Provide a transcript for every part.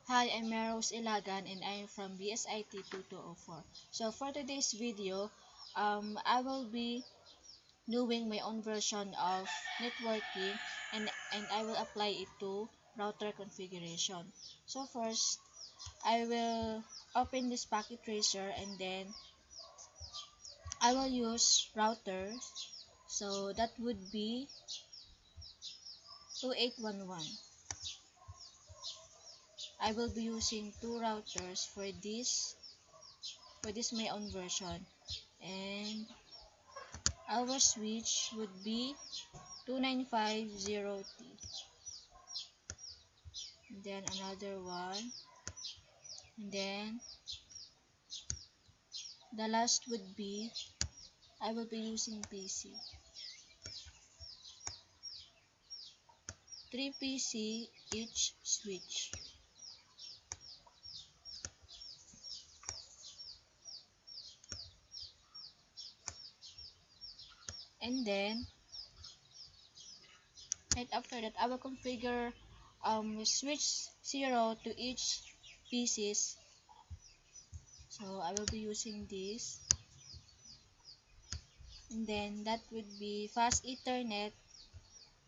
Hi, I'm Meros Ilagan and I'm from BSIT 2204. So for today's video, I will be doing my own version of networking and I will apply it to router configuration. So first, I will open this packet tracer and then I will use routers. So that would be 2811. I will be using two routers for this my own version, and our switch would be 2950T. And then another one. And then the last would be, I will be using PC. 3 PC each switch. And then, right after that, I will configure switch 0 to each PCs. So I will be using this. And then that would be fast Ethernet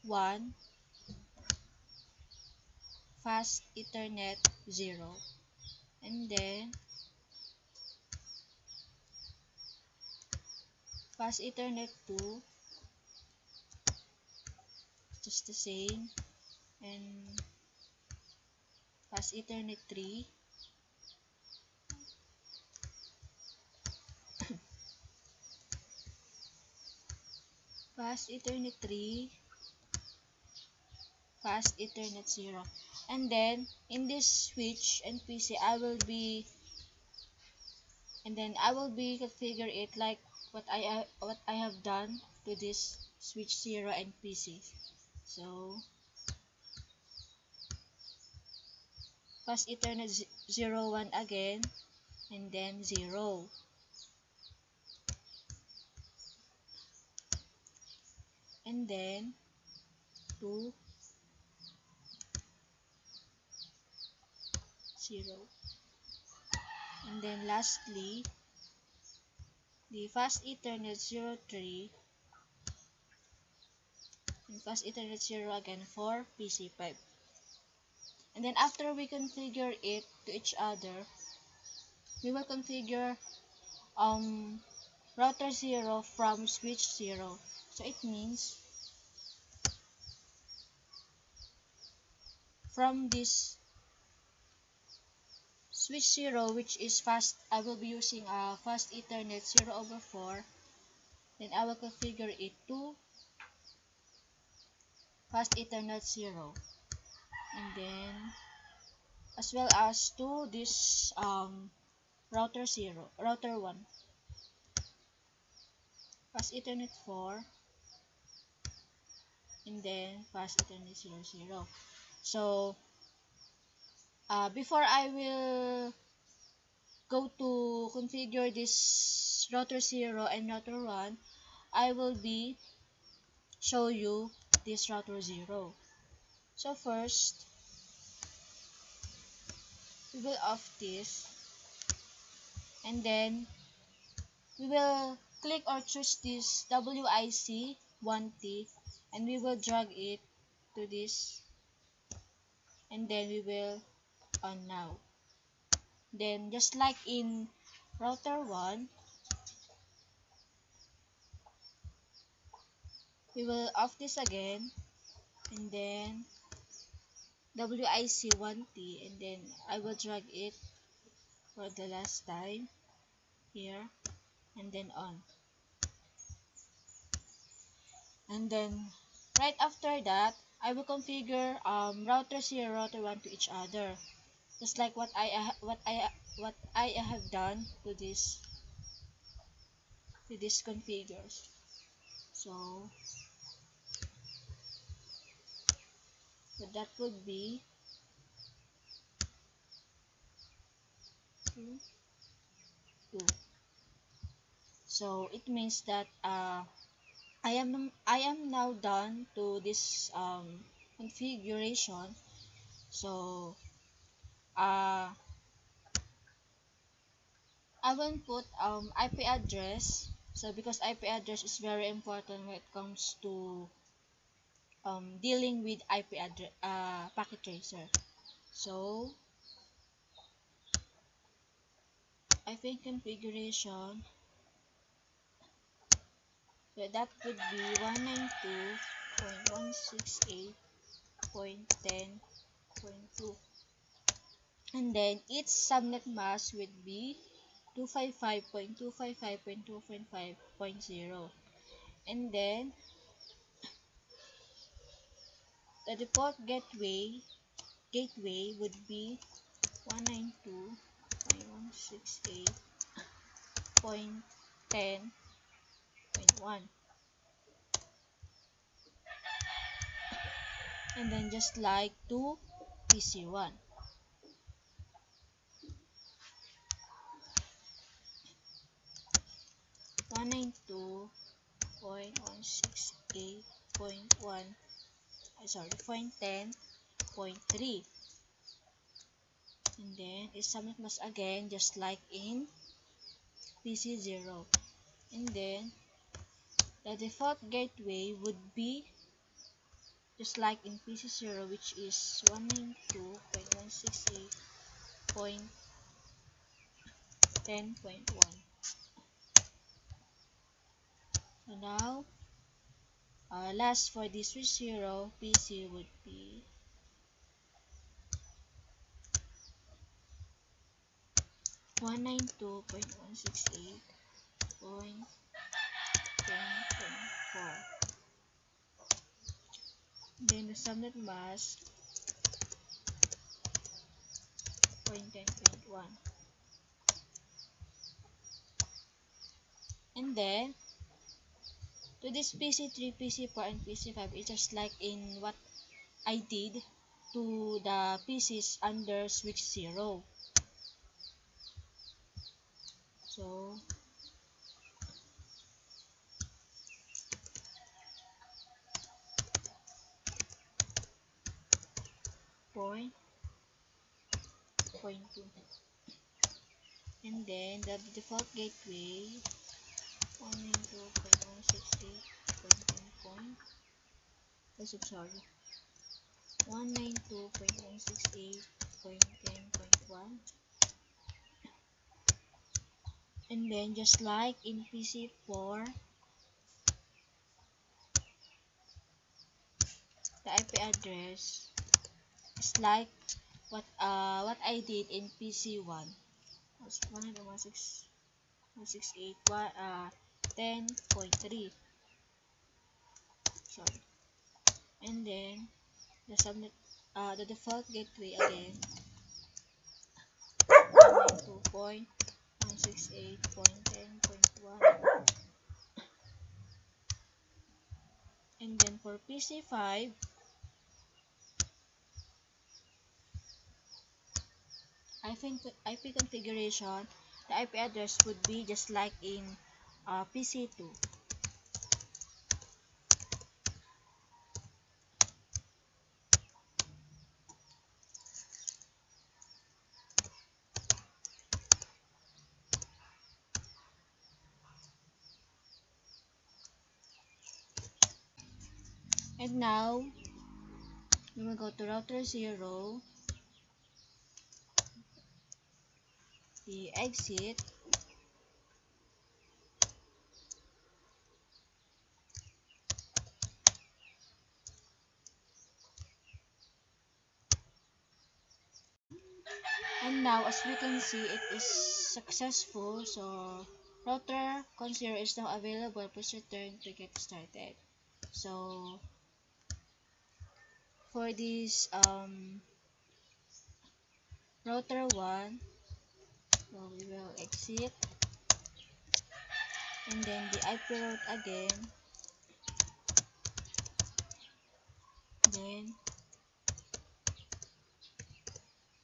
1, fast Ethernet 0. And then fast Ethernet 2, just the same. And fast Ethernet 3, fast Ethernet 3, fast Ethernet 0. And then in this switch and PC, I will be configure it like what I have done to this switch 0 and PC. So fast Ethernet 0 1 again, and then 0, and then 2 0, and then lastly the fast Ethernet 03 and fast Ethernet 0 again for PC5. And then after we configure it to each other, we will configure um router 0 from switch 0. So it means from this switch 0, which is fast, I will be using a fast Ethernet 0/4. Then I will configure it to fast Ethernet 0, and then as well as to this router 1, fast Ethernet 4, and then fast Ethernet 00. So before I will go to configure this router 0 and router 1, I will be show you this router 0. So first, we will off this, and then we will click or choose this WIC 1T, and we will drag it to this, and then we will on now. Then just like in router 1, we will off this again, and then WIC 1T, and then I will drag it for the last time here, and then on. And then right after that, I will configure router 0, router 1 to each other, just like what I have done to this configures. So that would be 2, 2. So it means that I am now done to this configuration. So I will put IP address. So because IP address is very important when it comes to dealing with IP address packet tracer. So I think configuration, so that would be 192.168.10.2, and then each subnet mask would be 255.255.255.0, and then the default gateway would be 192.168.10.1, and then just like to PC1. 192.168.1, sorry, point 10.3, and then is subnet mask again just like in PC0, and then the default gateway would be just like in PC0, which is 192.168.10.1. So now, last for the switch 0 PC would be 192.168.10.4. Then the subnet mask 10.1. And then to this PC3, PC4, and PC5, it's just like in what I did to the PCs under switch 0. So point 2, and then the default gateway 192.168.10. Oh, sorry, 192.168.10.1, and then just like in PC4, the IP address is like what I did in PC1. Was 192.168.10.3. Sorry, and then the default gateway again 192.168.10.1, and then for PC5, IP configuration, the IP address would be just like in PC2. And now we will go to router 0, the exit, and now as we can see it is successful. So router con0 is now available. Please return to get started. So for this router 1, so we will exit, and then the IP route again, then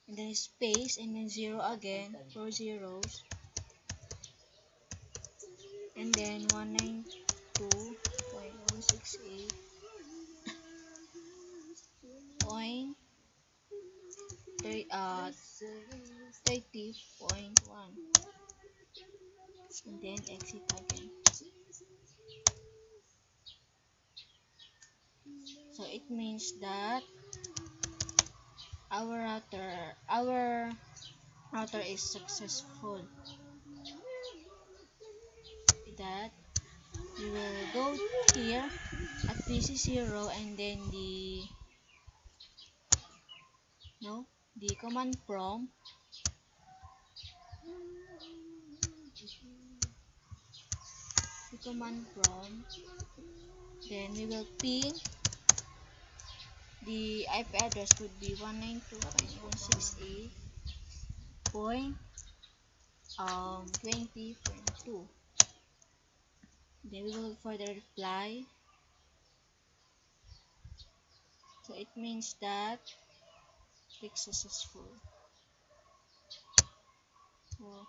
and then space, and then 0 again, 4 zeros, and then 192.168.10.1, 30.1 and then exit again. So it means that our router is successful. That we will go here at PC0 and then the command prompt. Then we will ping. The IP address would be 192.168.20.2. Then we will further reply. So it means that click successful. So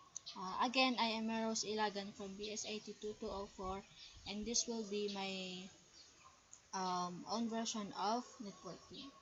again, I am Rose Ilagan from BS82-204, and this will be my own version of networking.